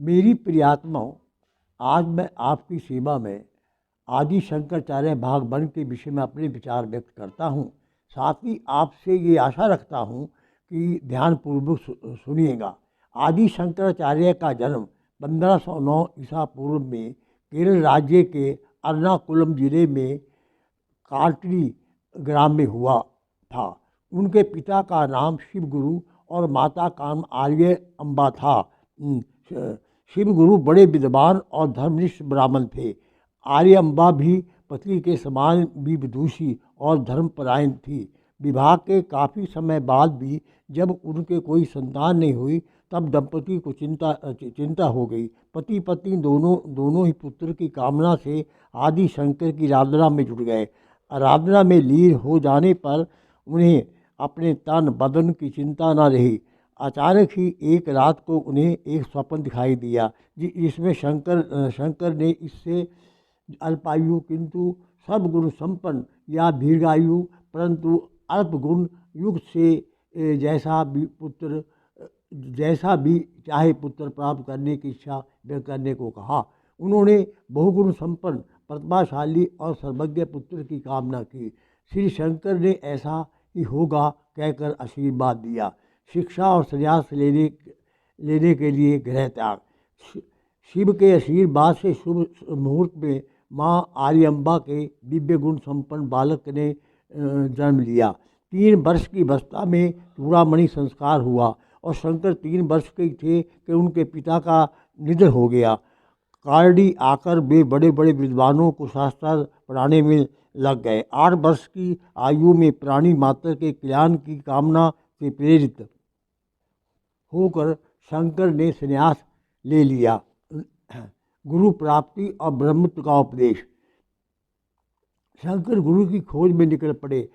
मेरी प्रियात्माओं, आज मैं आपकी सेवा में आदि शंकराचार्य भाग वन के विषय में अपने विचार व्यक्त करता हूँ। साथ ही आपसे ये आशा रखता हूँ कि ध्यानपूर्वक सुनिएगा। आदि शंकराचार्य का जन्म 1509 ईसा पूर्व में केरल राज्य के एर्नाकुलम जिले में काटरी ग्राम में हुआ था। उनके पिता का नाम शिव गुरु और माता का नाम आर्य अम्बा था। शिव गुरु बड़े विद्वान और धर्मनिष्ठ ब्राह्मण थे। आर्य अम्बा भी पति के समान भी विदुषी और धर्मपरायण थी। विवाह के काफ़ी समय बाद भी जब उनके कोई संतान नहीं हुई, तब दंपति को चिंता हो गई। पति पत्नी दोनों ही पुत्र की कामना से आदि शंकर की आराधना में जुट गए। आराधना में लीन हो जाने पर उन्हें अपने तन बदन की चिंता न रही। अचानक ही एक रात को उन्हें एक स्वप्न दिखाई दिया, जिसमें शंकर ने इससे अल्पायु किंतु सर्वगुण संपन्न या दीर्घायु परंतु अल्प गुण युक्त से जैसा भी चाहे पुत्र प्राप्त करने की इच्छा व्यक्त करने को कहा। उन्होंने बहुगुण संपन्न, प्रतिभाशाली और सर्वज्ञ पुत्र की कामना की। श्री शंकर ने ऐसा ही होगा कहकर आशीर्वाद दिया। शिक्षा और संन्यास लेने के लिए गृह त्याग। शिव के आशीर्वाद से शुभ मुहूर्त में माँ आर्यम्बा के दिव्य गुण संपन्न बालक ने जन्म लिया। 3 वर्ष की अवस्था में चूड़ामणि संस्कार हुआ और शंकर 3 वर्ष के थे कि उनके पिता का निधन हो गया। कारडी आकर वे बड़े बड़े विद्वानों को शास्त्र पढ़ाने में लग गए। 8 वर्ष की आयु में प्राणी मात्र के कल्याण की कामना से प्रेरित होकर शंकर ने संन्यास ले लिया। गुरु प्राप्ति और ब्रह्मत्व का उपदेश। शंकर गुरु की खोज में निकल पड़े।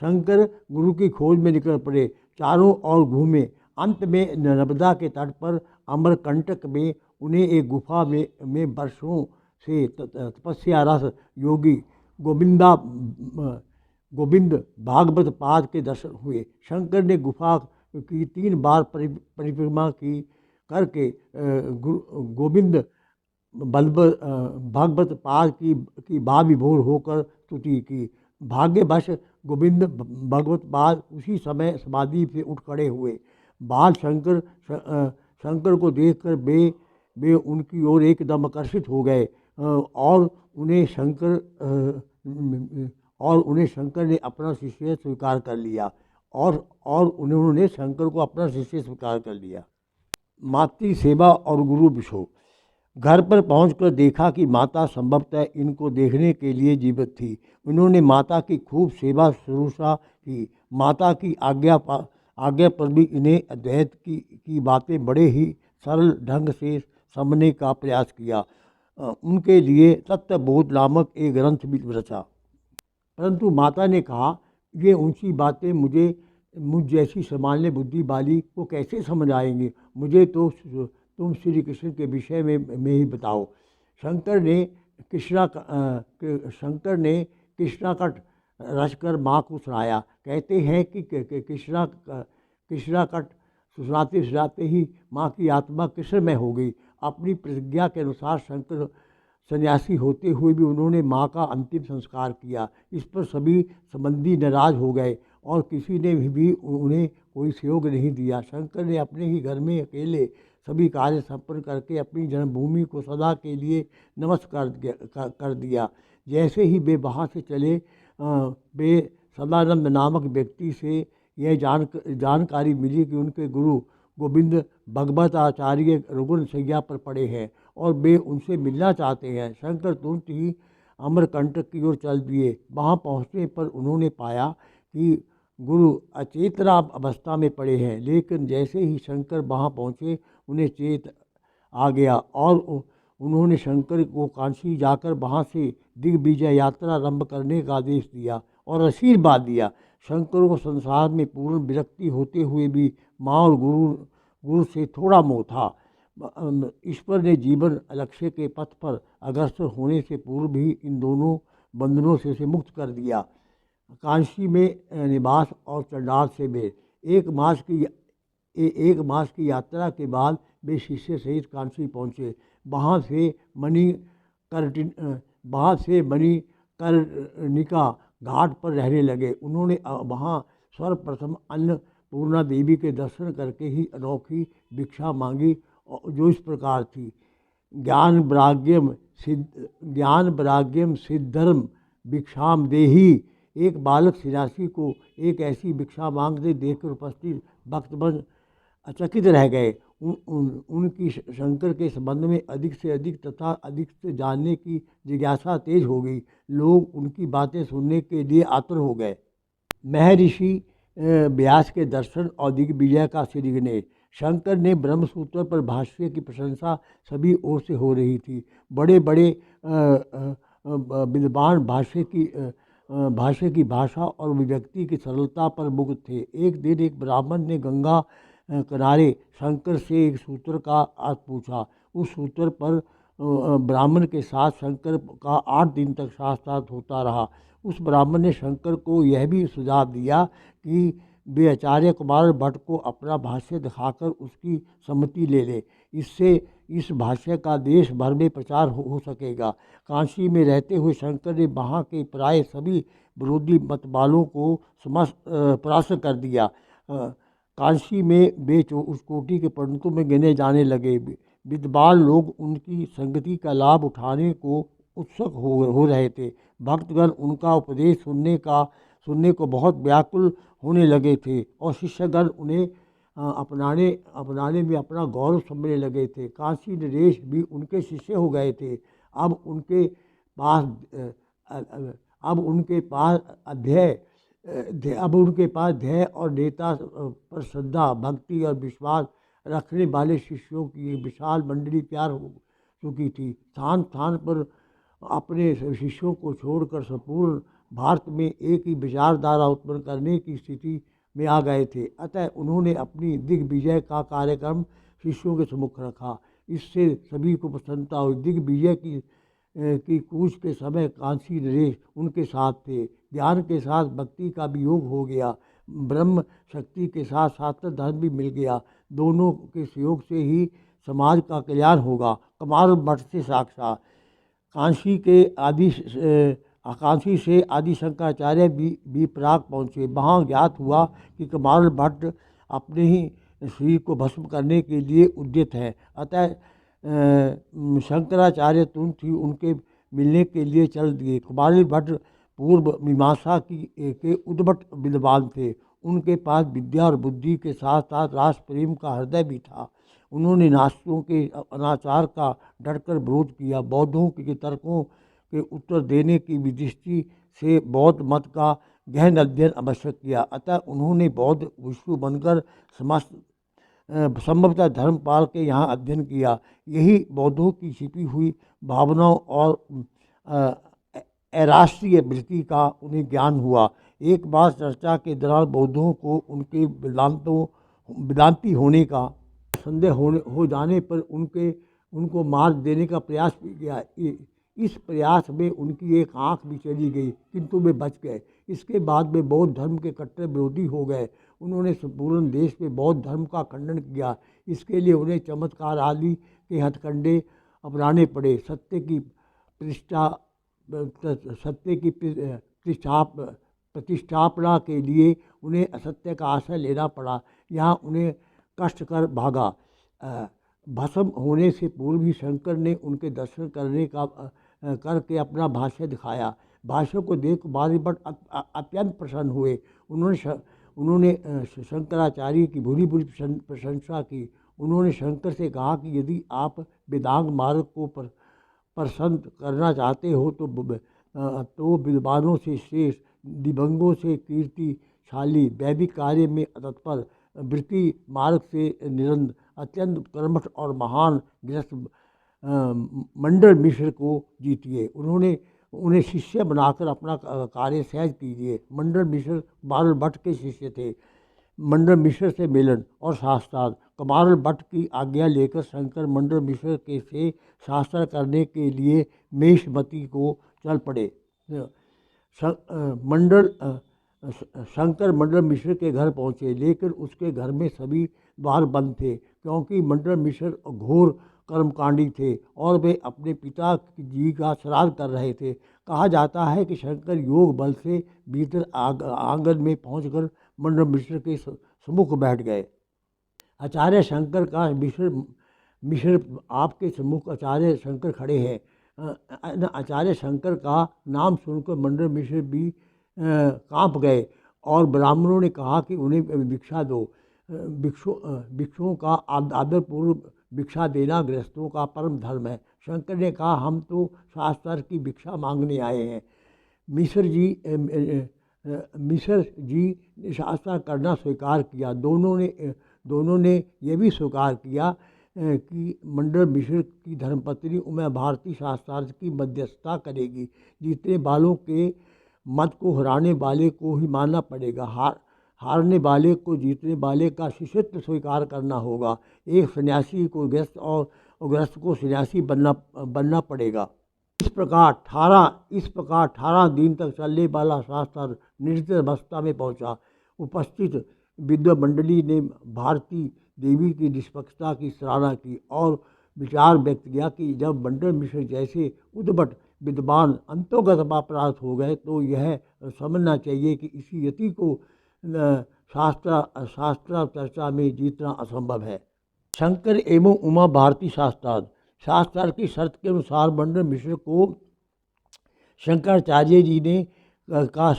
शंकर गुरु की खोज में निकल पड़े, चारों ओर घूमे। अंत में नर्मदा के तट पर अमरकंटक में उन्हें एक गुफा में वर्षों से तपस्यारत योगी गोविंद भागवत पाद के दर्शन हुए। शंकर ने गुफा की 3 बार परिक्रमा की करके गोविंद भागवत पाद की भाविभोर होकर स्तुति की। भाग्यवश गोविंद भगवत पाद उसी समय समाधि से उठ खड़े हुए। बाल शंकर को देखकर वे उनकी ओर एकदम आकर्षित हो गए और उन्हें शंकर ने अपना शिष्य स्वीकार कर लिया और उन्होंने शंकर को अपना शिष्य स्वीकार कर लिया। मातृ सेवा और गुरु विशोक। घर पर पहुंचकर देखा कि माता संभवतः इनको देखने के लिए जीवित थी। उन्होंने माता की खूब सेवा शुश्रूषा की। माता की आज्ञा पर भी इन्हें अद्वैत की बातें बड़े ही सरल ढंग से समझने का प्रयास किया। उनके लिए तत्वबोध नामक एक ग्रंथ भी रचा, परंतु माता ने कहा, ये ऊंची बातें मुझ जैसी सामान्य बुद्धि वाली को कैसे समझ आएंगी। मुझे तो तुम श्री कृष्ण के विषय में ही बताओ। शंकर ने कृष्णाकट रचकर माँ को सुनाया। कहते हैं कि कृष्णाकट सुनाते ही माँ की आत्मा कृष्णमय हो गई। अपनी प्रतिज्ञा के अनुसार शंकर सन्यासी होते हुए भी उन्होंने माँ का अंतिम संस्कार किया। इस पर सभी संबंधी नाराज हो गए और किसी ने भी उन्हें कोई सहयोग नहीं दिया। शंकर ने अपने ही घर में अकेले सभी कार्य संपन्न करके अपनी जन्मभूमि को सदा के लिए नमस्कार कर दिया। जैसे ही वे वहाँ से चले, वे सदानंद नामक व्यक्ति से यह जानकारी मिली कि उनके गुरु गोविंद भगवत आचार्य रुग्ण शैया पर पड़े हैं और वे उनसे मिलना चाहते हैं। शंकर तुरंत ही अमरकंटक की ओर चल दिए। वहाँ पहुँचने पर उन्होंने पाया कि गुरु अचेतना अवस्था में पड़े हैं, लेकिन जैसे ही शंकर वहाँ पहुँचे उन्हें चेत आ गया और उन्होंने शंकर को काशी जाकर वहाँ से दिग्विजय यात्रा आरंभ करने का आदेश दिया और आशीर्वाद दिया। शंकर को संसार में पूर्ण विरक्ति होते हुए भी माँ और गुरु से थोड़ा मोह था। ईश्वर ने जीवन लक्ष्य के पथ पर अग्रसर होने से पूर्व ही इन दोनों बंधनों से मुक्त कर दिया। काशी में निवास और चंडाल से भेद। 1 मास की एक मास की यात्रा के बाद वे शिष्य सहित कांची पहुँचे। वहाँ से मणिकर्णिका घाट पर रहने लगे। उन्होंने वहाँ सर्वप्रथम अन्नपूर्णा देवी के दर्शन करके ही अनोखी भिक्षा मांगी, जो इस प्रकार थी। ज्ञान वैराग्यम सिद्धर्म भिक्षाम देही। एक बालक सन्यासी को एक ऐसी भिक्षा मांगते देखकर उपस्थित भक्तगण अचकित रह गए। उनकी शंकर के संबंध में अधिक से अधिक तथा अधिक से जानने की जिज्ञासा तेज हो गई। लोग उनकी बातें सुनने के लिए आतुर हो गए। महर्षि व्यास के दर्शन और दिग्विजय का श्रीगणेश। शंकर ने ब्रह्मसूत्र पर भाष्य की प्रशंसा सभी ओर से हो रही थी। बड़े बड़े विद्वान भाष्य की भाषा और अभिव्यक्ति की सरलता पर मुग्ध थे। एक दिन एक ब्राह्मण ने गंगा किनारे शंकर से एक सूत्र का अर्थ पूछा। उस सूत्र पर ब्राह्मण के साथ शंकर का 8 दिन तक शास्त्रार्थ होता रहा। उस ब्राह्मण ने शंकर को यह भी सुझाव दिया कि वे आचार्य कुमार भट्ट को अपना भाष्य दिखाकर उसकी सम्मति ले ले। इससे इस भाष्य का देश भर में प्रचार हो सकेगा। काशी में रहते हुए शंकर ने वहाँ के प्राय सभी विरोधी मत वालों को परास्त कर दिया। काशी में वे उस कोटि के पंडितों में गिने जाने लगे। विद्वान लोग उनकी संगति का लाभ उठाने को उत्सुक हो रहे थे। भक्तगण उनका उपदेश सुनने को बहुत व्याकुल होने लगे थे और शिष्यगण उन्हें अपनाने में अपना गौरव समझने लगे थे। काशी नरेश भी उनके शिष्य हो गए थे। अब उनके पास ध्येय और नेता पर श्रद्धा, भक्ति और विश्वास रखने वाले शिष्यों की एक विशाल मंडली तैयार हो चुकी थी। स्थान स्थान पर अपने शिष्यों को छोड़कर संपूर्ण भारत में एक ही विचारधारा उत्पन्न करने की स्थिति में आ गए थे। अतः उन्होंने अपनी दिग्विजय का कार्यक्रम शिष्यों के सम्मुख रखा। इससे सभी को प्रसन्नता हुई। दिग्विजय की कूच के समय कांची नरेश उनके साथ थे। ज्ञान के साथ भक्ति का भी योग हो गया। ब्रह्म शक्ति के साथ शास्त्र धर्म भी मिल गया। दोनों के सहयोग से ही समाज का कल्याण होगा। कुमार भट्ट से साक्षात। काशी से आदि शंकराचार्य भी प्राग पहुँचे। वहाँ ज्ञात हुआ कि कुमार भट्ट अपने ही शरीर को भस्म करने के लिए उद्यत है। अतः शंकराचार्य तुरंत ही उनके मिलने के लिए चल दिए। कुमार भट्ट पूर्व मीमांसा के उद्भट विद्वान थे। उनके पास विद्या और बुद्धि के साथ साथ राष्ट्र प्रेम का हृदय भी था। उन्होंने नास्तिकों के अनाचार का डटकर विरोध किया। बौद्धों के तर्कों के उत्तर देने की दृष्टि से बौद्ध मत का गहन अध्ययन आवश्यक किया। अतः उन्होंने बौद्ध भिक्षु बनकर संभवतः धर्मपाल के यहाँ अध्ययन किया। यही बौद्धों की छिपी हुई भावनाओं और अराष्ट्रीय वृत्ति का उन्हें ज्ञान हुआ। एक बार चर्चा के दौरान बौद्धों को उनके वेदांती होने का संदेह हो जाने पर उनको मार देने का प्रयास भी किया। इस प्रयास में उनकी एक आंख भी चली गई, किंतु वे बच गए। इसके बाद वे बौद्ध धर्म के कट्टर विरोधी हो गए। उन्होंने संपूर्ण देश में बौद्ध धर्म का खंडन किया। इसके लिए उन्हें चमत्कार आदि के हथकंडे अपनाने पड़े। सत्य की प्रतिष्ठापना के लिए उन्हें असत्य का आश्रय लेना पड़ा। यहाँ उन्हें कष्ट कर भागा। भस्म होने से पूर्व ही शंकर ने उनके दर्शन करके अपना भाष्य दिखाया। भाष्य को देख कुमार भट्ट अत्यंत प्रसन्न हुए। उन्होंने शंकराचार्य की बुरी प्रशंसा की। उन्होंने शंकर से कहा कि यदि आप वेदांग मार्ग को प्रसन्न करना चाहते हो तो विद्वानों से श्रेष्ठ, दिव्यांगों से कीर्तिशाली, वैदिक कार्य में तत्पर, वृत्ति मार्ग से निरंतर, अत्यंत कर्मठ और महान गृहस्थ मंडल मिश्र को जीतिए। उन्हें शिष्य बनाकर अपना कार्य सहज कीजिए। मंडल मिश्र कुमार भट्ट के शिष्य थे। मंडल मिश्र से मिलन और शास्त्रार्थ। कुमार भट्ट की आज्ञा लेकर शंकर मंडल मिश्र के से शास्त्र करने के लिए मेषमती को चल पड़े। शंकर मंडल मिश्र के घर पहुँचे, लेकिन उसके घर में सभी द्वार बंद थे, क्योंकि मंडन मिश्र घोर कर्मकांडी थे और वे अपने पिता जी का श्राद्ध कर रहे थे। कहा जाता है कि शंकर योग बल से भीतर आंगन में पहुंचकर मंडन मिश्र के सम्मुख बैठ गए। आचार्य शंकर का मिश्र मिश्र आपके सम्मुख आचार्य शंकर खड़े हैं। आचार्य शंकर का नाम सुनकर मंडन मिश्र भी कांप गए और ब्राह्मणों ने कहा कि उन्हें भिक्षा दो। भिक्षुओं का आदरपूर्व भिक्षा देना गृहस्थों का परम धर्म है। शंकर ने कहा, हम तो शास्त्र की भिक्षा मांगने आए हैं। मिश्र जी ने शास्त्र करना स्वीकार किया। दोनों ने यह भी स्वीकार किया कि मंडन मिश्र की धर्मपत्नी उमा भारती शास्त्रार्थ की मध्यस्थता करेगी। जीतने वालों के मत को हराने वाले को ही मानना पड़ेगा। हारने वाले को जीतने वाले का शिष्यत्व स्वीकार करना होगा। एक सन्यासी को गृहस्थ और गृहस्थ को सन्यासी बनना पड़ेगा। इस प्रकार 18 दिन तक चलने वाला शास्त्र निर्जल अवस्था में पहुंचा। उपस्थित विद्वान मंडली ने भारती देवी की निष्पक्षता की सराहना की और विचार व्यक्त किया कि जब मंडन मिश्र जैसे उद्भट विद्वान अंतोगत प्राप्त हो गए तो यह समझना चाहिए कि इसी यति को शास्त्र चर्चा में जीतना असंभव है। शंकर एवं उमा भारती शास्त्रार्थ की शर्त के अनुसार मंडन मिश्र को शंकराचार्य जी ने का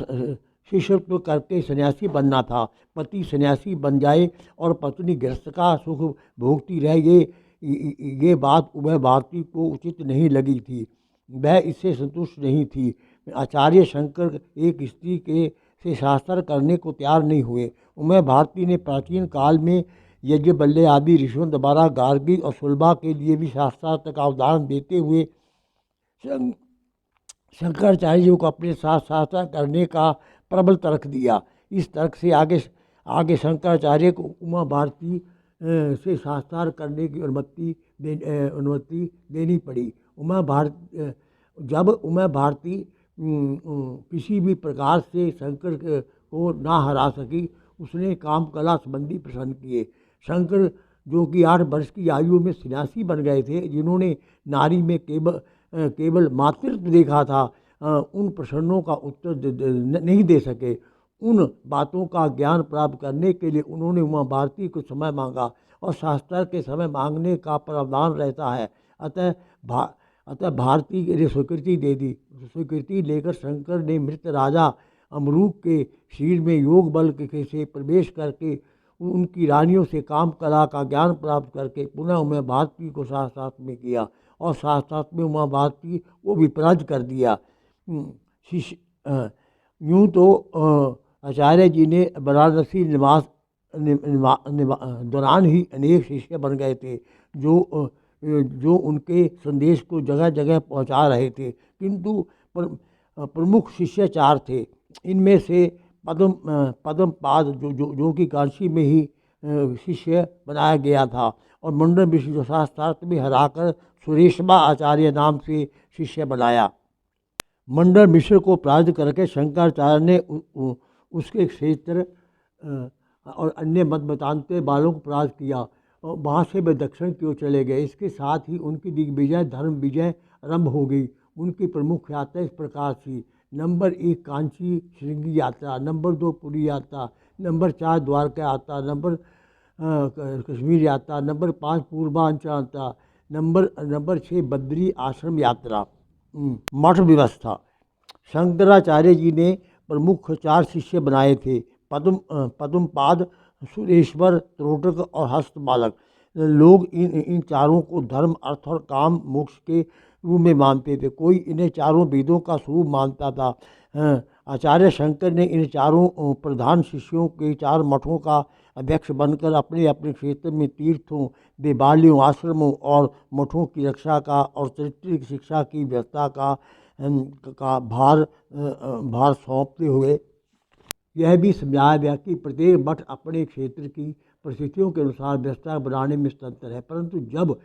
शिष्यत्व करके सन्यासी बनना था। पति सन्यासी बन जाए और पत्नी गृहस्थ का सुख भोगती रहे, ये बात उभय भारती को उचित नहीं लगी थी। वह इससे संतुष्ट नहीं थी। आचार्य शंकर एक स्त्री से शास्त्र करने को तैयार नहीं हुए। उमय भारती ने प्राचीन काल में यज्ञवल्ल्य आदि ऋषियों द्वारा गार्गी और सुलभा के लिए भी शास्त्रार्थ का उदाहरण देते हुए शंकराचार्य जी को अपने साथ शास्त्र करने का प्रबल तर्क दिया। इस तर्क से आगे शंकराचार्य को उमा भारती से शास्त्रार्थ करने की अनुमति देनी पड़ी। जब उमा भारती किसी भी प्रकार से शंकर को ना हरा सकी, उसने काम कला संबंधी प्रश्न किए। शंकर जो कि 8 वर्ष की आयु में सन्यासी बन गए थे, जिन्होंने नारी में केवल मातृत्व देखा था, उन प्रश्नों का उत्तर नहीं दे सके। उन बातों का ज्ञान प्राप्त करने के लिए उन्होंने उमा भारती को समय मांगा और शास्त्र के समय मांगने का प्रावधान रहता है। अतः भारती ने स्वीकृति दे दी। स्वीकृति लेकर शंकर ने मृत राजा अमरूक के शरीर में योग बल से प्रवेश करके उनकी रानियों से काम कला का ज्ञान प्राप्त करके पुनः उमा भारती को शास्त्रार्थ में किया और शास्त्रार्थ में उमा भारती को भी पराजित कर दिया। यूँ तो आचार्य जी ने वाराणसी निवास दौरान ही अनेक शिष्य बन गए थे, जो उनके संदेश को जगह जगह पहुंचा रहे थे, किंतु प्रमुख शिष्य 4 थे। इनमें से पद्मपाद जो कि काशी में ही शिष्य बनाया गया था, और मंडन मिश्र जो शास्त्रार्थ में हराकर सुरेशबा आचार्य नाम से शिष्य बनाया। मंडन मिश्र को पराजित करके शंकराचार्य ने उसके क्षेत्र और अन्य मत मतांतर वालों को पराजित किया और वहाँ से वे दक्षिण की ओर चले गए। इसके साथ ही उनकी दिग्विजय धर्म विजय आरंभ हो गई। उनकी प्रमुख यात्रा इस प्रकार थी: नंबर 1 कांची श्रृंगी यात्रा, नंबर 2 पुरी यात्रा, नंबर 4 द्वारका यात्रा, नंबर कश्मीर यात्रा, नंबर 5 पूर्वांचल यात्रा, नंबर 6 बद्री आश्रम यात्रा। मठ व्यवस्था। शंकराचार्य जी ने प्रमुख 4 शिष्य बनाए थे: पद्मपाद, सुरेश्वर, त्रोटक और हस्तमालक। लोग इन चारों को धर्म, अर्थ और काम मोक्ष के रूप में मानते थे। कोई इन्हें चारों वेदों का स्वरूप मानता था। आचार्य शंकर ने इन चारों प्रधान शिष्यों के 4 मठों का अध्यक्ष बनकर अपने अपने क्षेत्र में तीर्थों, देवालयों, आश्रमों और मठों की रक्षा का और चारित्रिक शिक्षा की व्यवस्था का भार सौंपते हुए यह भी समझाया गया कि प्रत्येक मठ अपने क्षेत्र की परिस्थितियों के अनुसार व्यवस्था बनाने में स्वतंत्र है, परंतु जब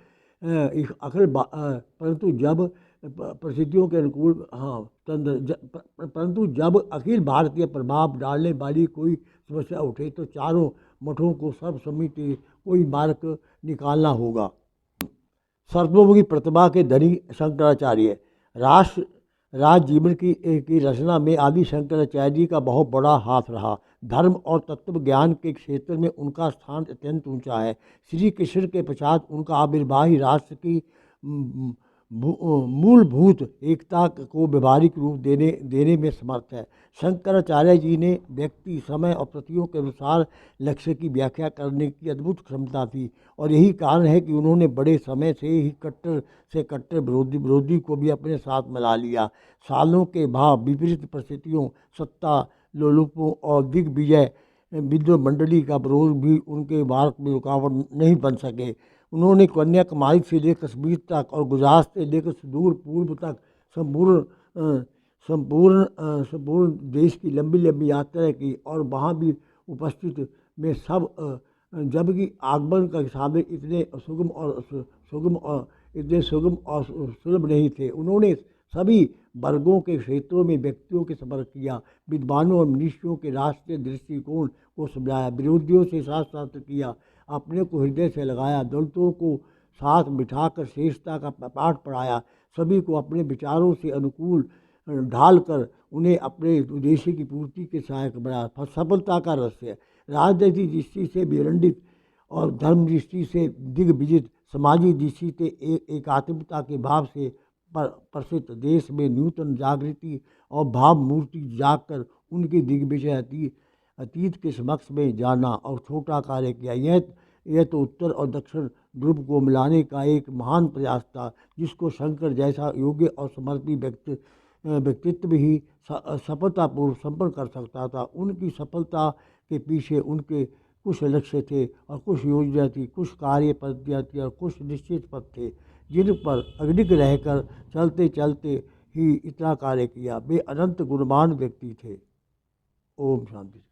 अखिल भारतीय प्रभाव डालने वाली कोई समस्या उठे तो चारों मठों को सर्वसम्मति कोई मार्ग निकालना होगा। सर्वोपरि प्रतिभा के धनी शंकराचार्य, राष्ट्र राज जीवन की रचना में आदि शंकराचार्य जी का बहुत बड़ा हाथ रहा। धर्म और तत्व ज्ञान के क्षेत्र में उनका स्थान अत्यंत ऊंचा है। श्री कृष्ण के पश्चात उनका आविर्भाव ही राष्ट्र की मूलभूत एकता को व्यवहारिक रूप देने में समर्थ है। शंकराचार्य जी ने व्यक्ति, समय और प्रतियों के अनुसार लक्ष्य की व्याख्या करने की अद्भुत क्षमता थी और यही कारण है कि उन्होंने बड़े समय से ही कट्टर से कट्टर विरोधी को भी अपने साथ मिला लिया। सालों के भाव, विपरीत परिस्थितियों, सत्ता लोलुपों और दिग्विजय विद्रोह मंडली का विरोध भी उनके मार्ग में रुकावट नहीं बन सके। उन्होंने कन्याकुमारी से लेकर कश्मीर तक और गुजरात से लेकर सुदूर पूर्व तक संपूर्ण देश की लंबी लंबी यात्रा की और वहाँ भी उपस्थित में सब जबकि आगमन का साधन इतने सुगम और सुलभ नहीं थे। उन्होंने सभी वर्गों के क्षेत्रों में व्यक्तियों के संपर्क किया, विद्वानों और मनुष्यों के राष्ट्रीय दृष्टिकोण को समझाया, विरोधियों से शास्त्र किया, अपने को हृदय से लगाया, दलितों को साथ बिठाकर श्रेष्ठता का पाठ पढ़ाया, सभी को अपने विचारों से अनुकूल ढालकर उन्हें अपने उद्देश्य की पूर्ति के सहायक बनाया। सफलता का रहस्य, राजनीतिक दृष्टि से विरंडित और धर्म दृष्टि से दिग्विजित, सामाजिक दृष्टि से एकात्मता के भाव से प्रसिद्ध देश में नूतन जागृति और भाव मूर्ति जागकर उनके दिग्विजय अतीत के समक्ष में जाना और छोटा कार्य किया। यह तो उत्तर और दक्षिण ध्रुव को मिलाने का एक महान प्रयास था, जिसको शंकर जैसा योग्य और समर्पित व्यक्तित्व ही सफलतापूर्वक संपन्न कर सकता था। उनकी सफलता के पीछे उनके कुछ लक्ष्य थे और कुछ योजना थी, कुछ कार्य पद्धतियाँ थी और कुछ निश्चित पद थे जिन पर अडिग रहकर चलते चलते ही इतना कार्य किया। वे अनंत गुणवान व्यक्ति थे। ओम शांति।